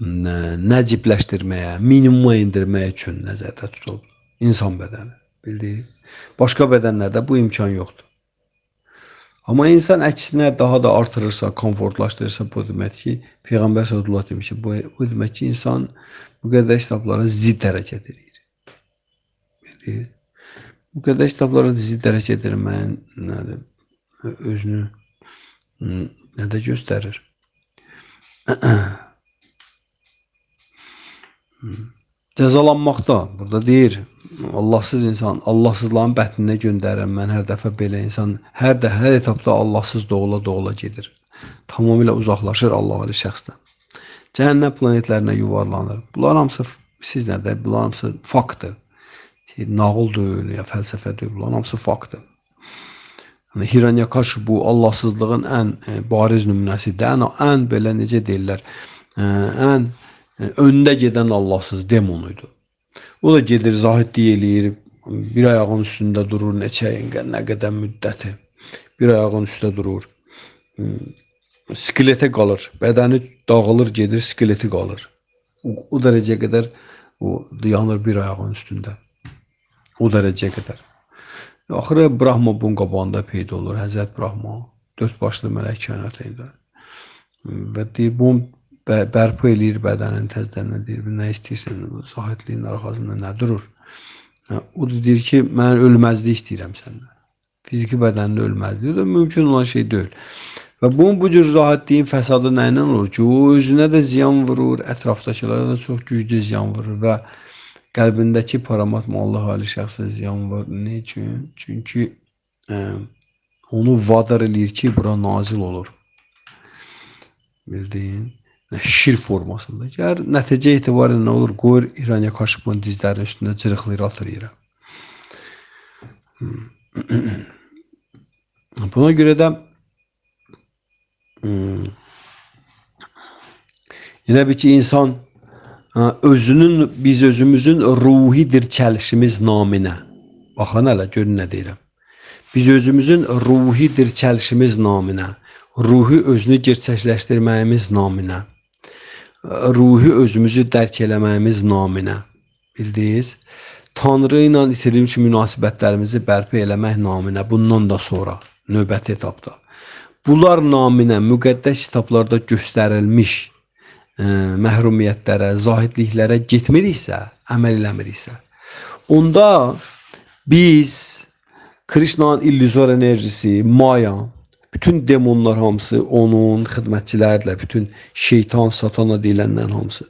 nəcibləşdirməyə, minimuma indirmək üçün nəzərdə tutulur. İnsan bədəni, bildiyi. Başqa bədənlərdə bu imkan yoxdur. Amma insan əksinə daha da artırırsa, komfortlaşdırırsa, bu demək ki, Peyğəmbər sallallahu demiş ki, bu demək ki, insan müqəddəs kitablara zidd hərəkət edir. Bildiyiz. Müqəddəs kitablara zidd hərəkət etməyin nədir? Özünü nədə göstərir? Cəzalanmaqda, burada deyir, Allahsız insan, Allahsızların bətninə göndərir. Mən hər dəfə belə insan, hər etapda Allahsız doğula gedir. Tamamilə uzaqlaşır Allahlı şəxsdən. Cəhənnəm planetlərinə yuvarlanır. Bunlar hamısı, siz nədir? Bunlar hamısı faktdır. Nağıl deyil, ya fəlsəfə deyil, bunlar hamısı faktdır. Hiranyakaş bu Allahsızlığın ən bariz nümunəsidir. Ən belə necə deyirlər, ən önündə gedən Allahsız demonuydu. O da gedir zahidlik eləyir, bir ayağın üstündə durur neçə nə qədər müddəti. Bir ayağın üstə durur. Skeletə qalır. Bədəni dağılır, gedir, skeleti qalır. O dərəcəyə qədər o yanır bir ayağın üstündə. O dərəcəyə qədər. Axırı Brahma bunun qabağında peyda olur. Həzrət Brahma. 4 başlı mələk kainat edir. Və deyir, bu bərpa eləyir bədənin təzdən deyir, nə istəyirsən, zahidliyin arxasında nə durur. O da deyir ki, mən ölməzlik istəyirəm səndən. Fiziki bədənin ölməzliyi da mümkün olan şey deyil. Və bunun bu cür zahidliyin fəsadı nə ilə olur ki, o özünə də ziyan vurur, ətrafdakılara da çox güclü ziyan vurur və qəlbindəki paramatma Allah ali şəxsə ziyan vurur. Ne üçün? Çünki onu vadar eləyir ki, bura nazil olur. Bildiğin şir formasında. Gəlir nəticə etibarı nə olur? Qoyur İranya Kaşıpın dizlərinin üstündə cırıqlayır, atır yerə. Buna görə də yine bir ki insan biz özümüzün ruhi dirçəlişimiz naminə. Baxın hələ görün nə deyirəm. Biz özümüzün ruhi dirçəlişimiz naminə, ruhi özünü gerçəkləşdirməyimiz naminə, ruhi özümüzü dərk eləməyimiz naminə, bildiniz? Tanrı ilə itirilmiş münasibətlərimizi bərpa eləmək naminə, bundan da sonra, növbəti etapda. Bunlar naminə müqəddəs kitablarda göstərilmiş məhrumiyyətlərə, zahidliklərə getmiriksə, əməl eləmiriksə, onda biz Krishna'nın illüzor enerjisi, Maya, bütün demonlar hamısı onun xidmətçilərlə, bütün şeytan, satana deyilənlərin hamısı.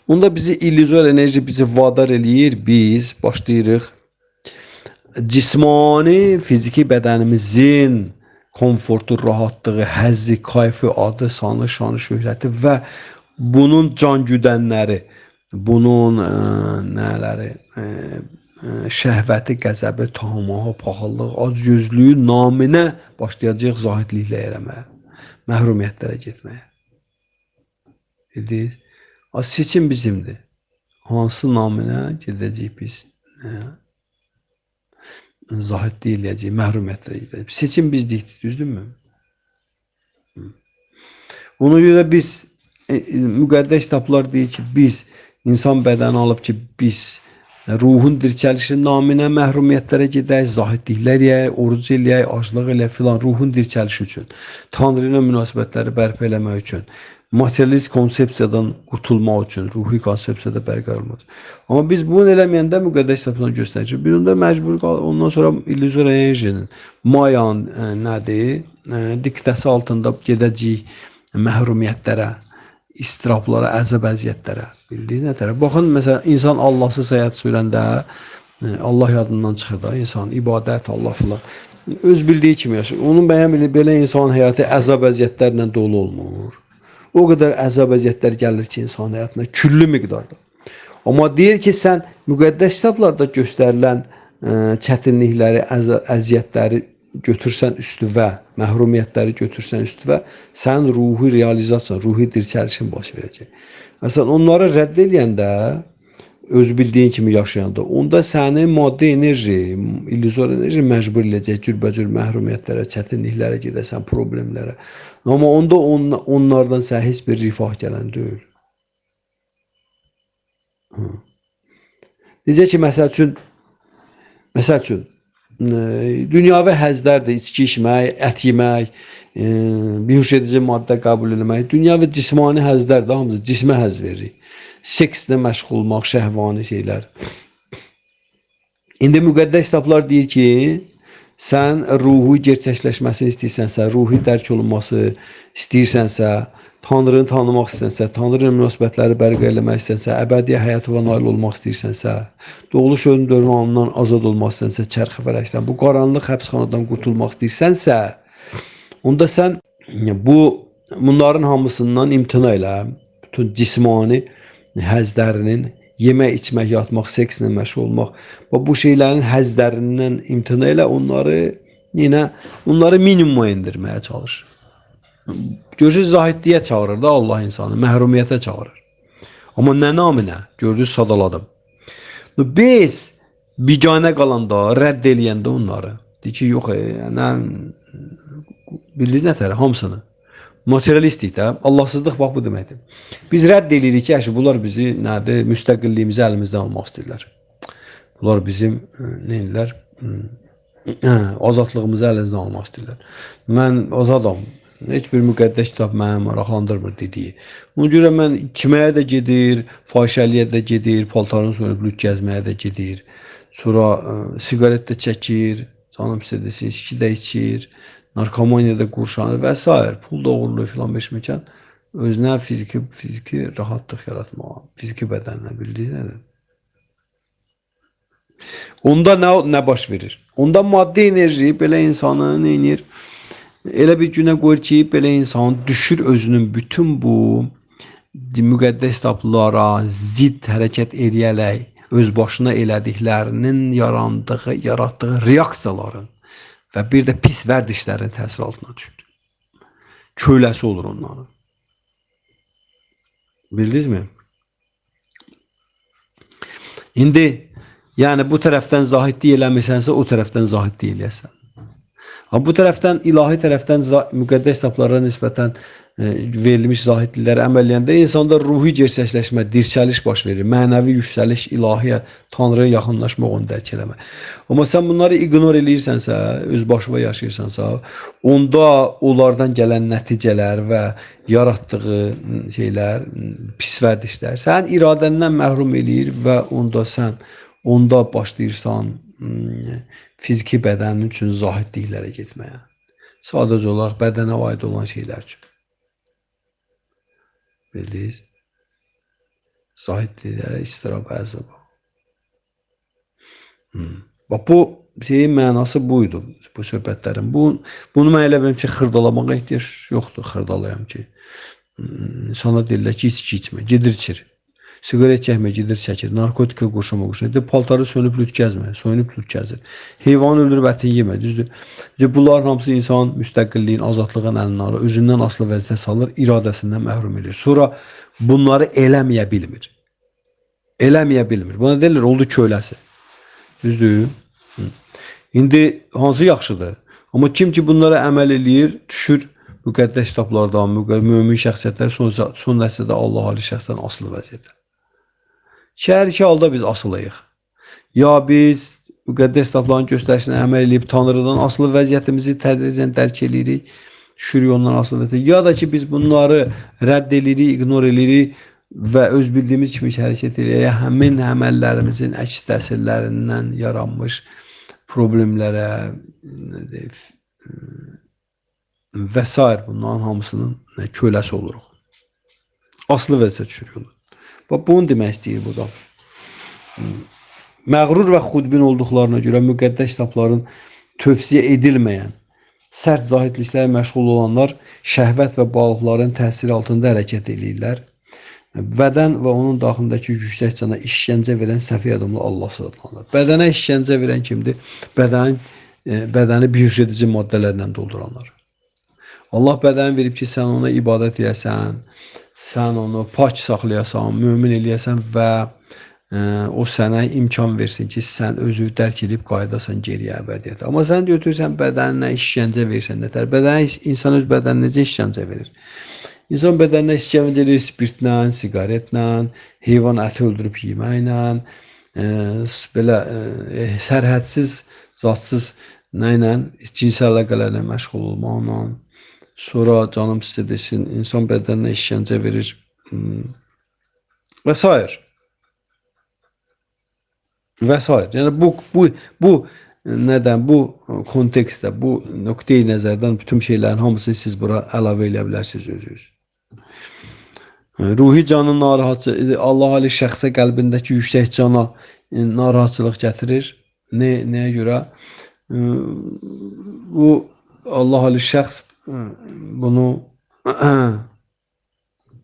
Onda bizi illüzor enerji bizi vadar eləyir, biz başlayırıq cismani, fiziki bədənimizin komfortu, rahatlığı, həzzi, kayfı, adı, sanı, şanı, şöhrəti və bunun can güdənləri, bunun nələri, şəhvəti, qəzəbi, tamaha, paxıllıq, acgözlüyü naminə başlayacaq zahidliklə eləməyə, məhrumiyyətlərə getməyə. Bildiniz? Seçim bizimdir. Hansı naminə gedəcəyik biz? Zahidlik eləyəcəyik, məhrumiyyətlərə gedəcəyik. Seçim bizdikdir, düzdürmü? Ona görə biz, müqəddəs kitablar deyir ki, biz insan bədəni alıb ki, biz ruhun dirçəlişi naminə məhrumiyyətlərə gedək, zahidliklər eləyək, oruc eləyək, aclıq eləyək filan, ruhun dirçəlişi üçün, Tanrı ilə münasibətləri bərpa eləmək üçün, materialist konsepsiyadan qurtulmaq üçün, ruhi konsepsiyada bərqərar olmaq üçün. Amma biz bunu eləməyəndə müqəddəs kitabdan göstərir ki, biz onda məcbur qalır, ondan sonra illüzor enerjinin, mayan nədir, diktəsi altında gedəcəyik məhrumiyyətlərə, istiraplara, əzab əziyyətlərə, bildiyiniz nə tərəf. Baxın, məsələn, insan Allahsız həyat sürəndə Allah yadından çıxır da, insan, ibadət, Allah filan. Öz bildiyi kimi yaşır. Onun belə insan həyatı əzab əziyyətlərlə dolu olmur. O qədər əzab əziyyətlər gəlir ki, insan həyatına küllü miqdarda. Amma deyir ki, sən müqəddəs kitablarda göstərilən çətinlikləri, əziyyətləri götürsən üstüvə, məhrumiyyətləri götürsən üstüvə, sən ruhi realizasiyan, ruhi dirçəlişin baş verəcək. Məsələn, onları rədd eləyəndə, öz bildiyin kimi yaşayanda, onda səni maddi enerji, illüzor enerji məcbur eləyəcək cürbəcür məhrumiyyətlərə, çətinliklərə gedəsən, problemlərə. Amma onda onlardan sən heç bir rifah gələn deyil. Necə ki, məsəl üçün, dünyavi həzlərdir, içki içmək, ət yemək, bihuş edici maddə qəbul etmək, dünyavi cismani həzlərdir, hamısı cismə həz verir. Sekslə məşğul olmaq, şəhvani şeylər. İndi müqəddəs kitablar deyir ki, sən ruhi gerçəkləşməsini istəyirsənsə, ruhi dərk olunması istəyirsənsə, Tanrını tanımaq istəyirsənsə, Tanrı ilə münasibətləri bərqərar eləmək istəyirsənsə, əbədiyyə həyata nail olmaq istəyirsənsə, doğuluş ölüm dövranından azad olmaq istəyirsənsə, çərxi fələkdən, bu qaranlıq həbsxanadan qurtulmaq istəyirsənsə, onda sən bunların hamısından imtina elə, bütün cismani həzlərinin, yemək, içmək, yatmaq, sekslə məşğul olmaq və bu şeylərin həzlərindən imtina elə, onları minimuma indirməyə çalışır. Görürsünüz, zahidliyə çağırır da Allah insanı, məhrumiyyətə çağırır. Amma nə naminə? Gördünüz, sadaladım. Biz biganə qalanda, rədd eləyəndə onları, deyir ki, yox, nə, bildiniz nətər, hamısını. Materialistik də, Allahsızlıq bax bu deməkdir. Biz rədd edirik ki, əşi, bunlar bizi nədir, müstəqilliyimizi əlimizdən almaq istəyirlər. Bunlar bizim nə edirlər? Azadlığımızı əlimizdən almaq istəyirlər. Mən azadam. Heç bir müqəddəs kitab məni maraqlandırmır dediyi. Ona görə mən içməyə də gedir, fahişəliyə də gedir, paltarını soyunub lüt gəzməyə də gedir. Sonra siqaret də çəkir, canım sizə desin, içki də içir, narkomaniyada qurşanır və s. Pul da uğurluyor filan beş mekan. Özünə fiziki rahatlıq yaratmağa, fiziki bədənlə bildiyi nədir? Onda nə baş verir? Onda maddi enerji belə insanı nə edir? Elə bir günə qoyur ki, belə insan düşür özünün bütün bu müqəddəs kitablara zidd hərəkət eləyərək öz başına elədiklərinin yaratdığı reaksiyaların və bir də pis vərdişlərin təsir altına düşür. Köləsi olur onların. Bildinizmi? İndi yəni bu tərəfdən zahidlik eləmirsənsə, o tərəfdən zahidlik eləyəsən. Amma bu tərəfdən, ilahi tərəfdən müqəddəs kitablara nisbətən verilmiş zahidliklərə əməl eləyəndə insanda ruhi gerçəkləşmə, dirçəliş baş verir. Mənəvi yüksəliş, ilahiyə, Tanrıya yaxınlaşmaq, onu dərk eləmə. Amma sən bunları ignor eləyirsənsə, öz başına yaşayırsansa, onda onlardan gələn nəticələr və yaratdığı şeylər, pis vərdişlər sən iradəndən məhrum eləyir və onda başlayırsan fiziki bədənin üçün zahidliklərə getməyə. Sadəcə olaraq bədənə aid olan şeylər üçün. Bildiniz? Zahidliklərə istirab əzab. Bax, bu şeyin mənası buydu, bu söhbətlərin. Bunu mən elə biləm ki, xırdalamağa ehtiyac yoxdur, xırdalayam ki. İnsana deyirlər ki, içki içmə, gedir içir. Siqaret çəkmə, gedir çəkir. Narkotika qoşuma qoşur. Paltarı sönüb lüt gəzmə, soyunub lüt gəzir. Heyvanı öldürüb ətini yemə, düzdür. Bunların hamısı insan müstəqilliyin, azadlığın əlindən alır, özündən asılı vəziyyətə salır, iradəsindən məhrum edir. Sonra bunları eləməyə bilmir. Eləməyə bilmir. Buna deyirlər, oldu köləsi. Düzdür. İndi hansı yaxşıdır? Amma kim ki bunlara əməl eləyir, düşür müqəddəs kitablardan, mömin şəxsiyyətlər son nəticədə Allah ali şəxsdən asılı vəziyyətdə. Hər iki halda biz asılıyıq. Ya biz müqəddəs kitabların göstərişinə əməl edib Tanrıdan asılı vəziyyətimizi tədricən dərk edirik, düşürük ondan asılı vəziyyətə. Ya da ki biz bunları rədd edirik, ignor edirik və öz bildiyimiz kimi hərəkət edirik. Həmin əməllərimizin əks təsirlərindən yaranmış problemlərə və s. bunların hamısının köləsi oluruq. Asılı vəziyyətə düşürük. Bunu demək istəyir burada. Məğrur və xudbin olduqlarına görə müqəddəs kitabların tövsiyə edilməyən, sərt zahidliklərə məşğul olanlar şəhvət və balıqların təsiri altında hərəkət edirlər. Bədən və onun daxilindəki yüksək cana işgəncə verən səfi adamlı Allahsız adlanır. Bədənə işgəncə verən kimdir? Bədəni biyoloji maddələrlə dolduranlar. Allah bədəni verib ki, sən ona ibadət edəsən, sən onu pak saxlayasan, mömin eləyəsən və o sənə imkan versin ki, sən özü dərk edib qayıdasan geriyə əbədiyyətə. Amma sən götürsən bədəninə işgəncə versən nətər? İnsan öz bədəninə necə işgəncə verir? İnsan bədəninə işgəncə verir spirtlə, siqaretlə, heyvan əti öldürüb yeməklə, belə sərhədsiz, zadsız nə ilə, cinsel əlaqələrlə məşğul olmaqla. Sonra canım sizə desin, insan bədəninə işgəncə verir və s. Və s. Yəni bu nədən, bu kontekstdə, bu nöqteyi nəzərdən bütün şeylərin hamısını siz bura əlavə edə bilərsiniz özünüz. Ruhi canın narahatçılığı, Allah ali şəxsə qəlbindəki yüksək cana narahatçılıq gətirir. Nəyə görə? Bu Allah ali şəxs bunu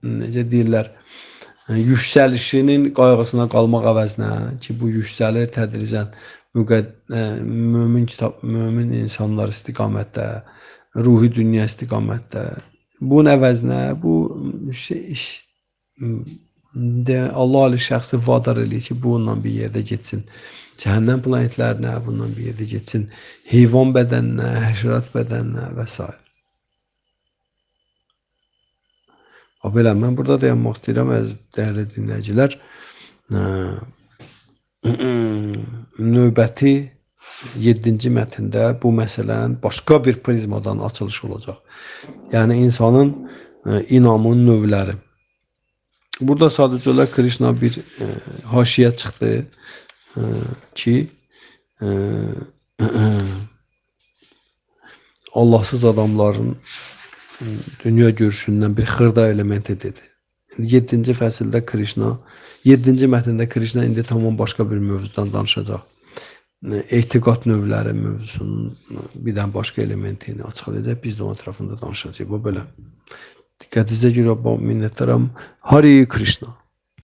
necə deyirlər, yüksəlişinin qayğısına qalmaq əvəzinə ki, bu yüksəlir tədricən mömin insanlar istiqamətdə, ruhi dünya istiqamətdə. Bunun əvəzinə bu Allah Ali şəxsi vadar eləyir ki, bu onunla bir yerdə getsin. Cəhənnəm planetlərinə bundan bir yerdə getsin. Heyvan bədəninə, həşərat bədəninə və s. Belə, mən burada dayanmaq istəyirəm, əziz dəyərli dinləyicilər. Növbəti 7-ci mətndə bu məsələnin başqa bir prizmadan açılış olacaq. Yəni, insanın inamın növləri. Burada sadəcə olaraq Krishna bir haşiyə çıxdı ki, Allahsız adamların dünya görüşündən bir xırda elementi dedi. 7-ci fəsildə Krishna, 7-ci mətndə Krishna indi tamam başqa bir mövzudan danışacaq. Etiqad növləri mövzusunun birdən başqa elementini açıqlayacaq. Biz də onun ətrafında danışacağıq. Bu belə. Diqqətinizə görə minnətdaram. Hare Krishna.